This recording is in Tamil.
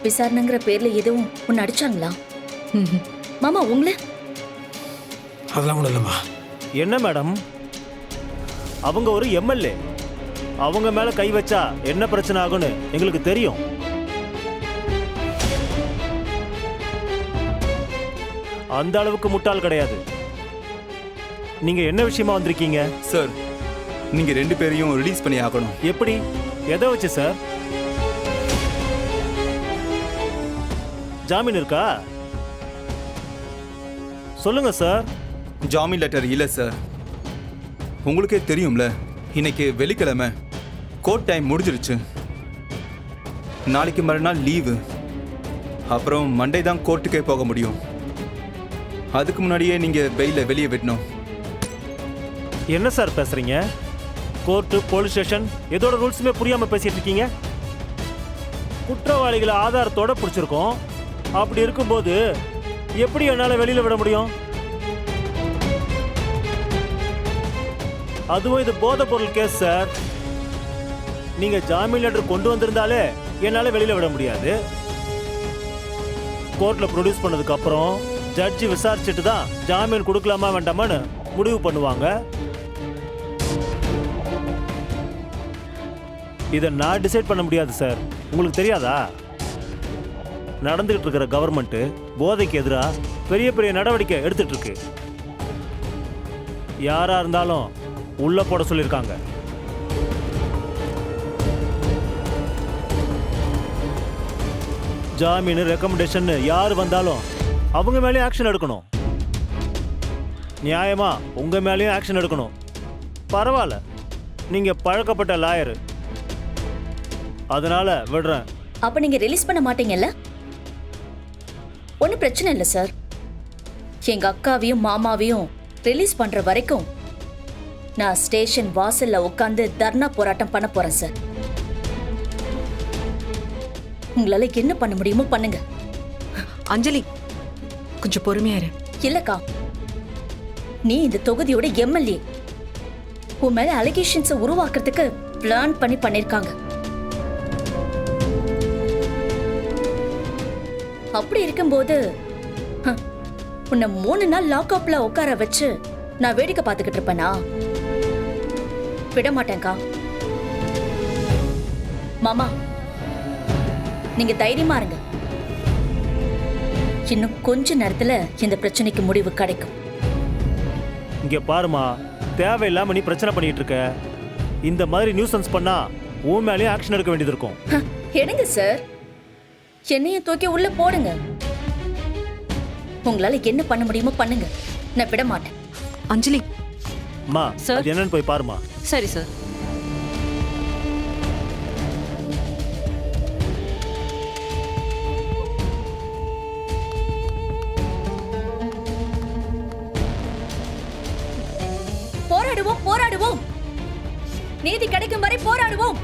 விசாரணைங்கிற பேர்ல எதுவும் உன்னை அடிச்சாங்களா? மாமா உங்களை அதெல்லாம் ஒன்றும் இல்லைம்மா. என்ன மேடம், அவங்க ஒரு எம்எல்ஏ, அவங்க மேல கை வச்சா என்ன பிரச்சனை ஆகும்னு எங்களுக்கு தெரியும். அந்த அளவுக்கு முட்டாள் கிடையாது. நீங்க என்ன விஷயமா வந்திருக்கீங்க? சார், நீங்க 2 பேரையும் ரிலீஸ் பண்ணி ஆகணும். எப்படி? எதை வச்சு சார்? ஜாமீன் இருக்கா? சொல்லுங்க சார். ஜாமீன் லெட்டர் இல்லை சார். உங்களுக்கே தெரியும்ல, இன்னைக்கு வெள்ளிக்கிழமை, கோர்ட் டைம் முடிஞ்சிருச்சு. நாளைக்கு மறுநாள் லீவு. அப்புறம் மண்டே தான் கோர்ட்டுக்கே போக முடியும். அதுக்கு முன்னாடியே நீங்க பெயில வெளியே விடணும். என்ன சார் பேசுறீங்க? கோர்ட்டு, போலீஸ் ஸ்டேஷன், எதோட ரூல்ஸுமே புரியாம பேசிட்டு இருக்கீங்க. குற்றவாளிகளை ஆதாரத்தோட பிடிச்சிருக்கோம். அப்படி இருக்கும்போது எப்படி என்னால வெளியில விட முடியும்? அதுவும் இது போதை பொருள் கேஸ் சார். நீங்க ஜாமீன் லெட்டர் கொண்டு வந்திருந்தாலே என்னால வெளியில விட முடியாது. கோர்ட்ல ப்ரொடியூஸ் பண்ணதுக்கு அப்புறம் ஜட்ஜி விசாரிச்சுட்டு தான் ஜாமீன் கொடுக்கலாமா வேண்டாமான்னு முடிவு பண்ணுவாங்க. இதை நான் டிசைட் பண்ண முடியாது சார். உங்களுக்கு தெரியாதா? நடந்துகிட்டு இருக்கிற கவர்மெண்ட் போதைக்கு எதிராக பெரிய பெரிய நடவடிக்கை எடுத்துட்டு இருக்கு. யாரா இருந்தாலும் உள்ள போட சொல்லியிருக்காங்க. ஜாமீன், ரெக்கமெண்டேஷன் யாரு வந்தாலும் அவங்க மேலேயும் ஆக்ஷன் எடுக்கணும். நியாயமா உங்க மேலேயும் ஆக்ஷன் எடுக்கணும். பரவாயில்ல, நீங்க பழக்கப்பட்ட லாயர், அதனால விடுறேன். அப்ப நீங்க ரிலீஸ் பண்ண மாட்டீங்கல்ல? ஒன்னும் பிரச்சனை இல்லை சார். எங்க அக்காவையும் மாமாவையும் ரிலீஸ் பண்ற வரைக்கும் நான் ஸ்டேஷன் வாசல்ல உட்காந்து தர்ணா போராட்டம் பண்ண போறேன் சார். உங்களால என்ன பண்ண முடியுமோ பண்ணுங்க. அஞ்சலி, கொஞ்சம் பொறுமையா இரு. இல்லக்கா, நீ இந்த தொகுதியோட எம்எல்ஏ. உன் மேல அலிகேஷன்ஸை உருவாக்குறதுக்கு பிளான் பண்ணிருக்காங்க. அப்படி இருக்கும்போது உன்னை 3 நாள் லாக்அப்ல உட்கார வச்சு நான் வேடிக்கை பார்த்துக்கிட்டு இருப்பேனா? விட மாட்டேன்க்கா. மாமா, நீங்க தைரியமா இருங்க. இன்னும் கொஞ்ச நேரத்துல இந்த பிரச்சனைக்கு முடிவு கிடைக்கும். இங்க பாருமா, தேவையில்லாம நீ பிரச்சனை பண்ணிட்டு இருக்க. இந்த மாதிரி நியூசன்ஸ் பண்ணா உன் மேலேயும் ஆக்ஷன் எடுக்க வேண்டியது இருக்கும். எடுங்க சார், என்னைய தூக்கி உள்ள போடுங்க. உங்களால என்ன பண்ண முடியுமோ பண்ணுங்க, நான் விட மாட்டேன். அஞ்சலி, அம்மா, அது என்னன்னு போய் பாருமா. சரி சார். போராடுவோம், போராடுவோம். நீதி கிடைக்கும் வரை போராடுவோம்.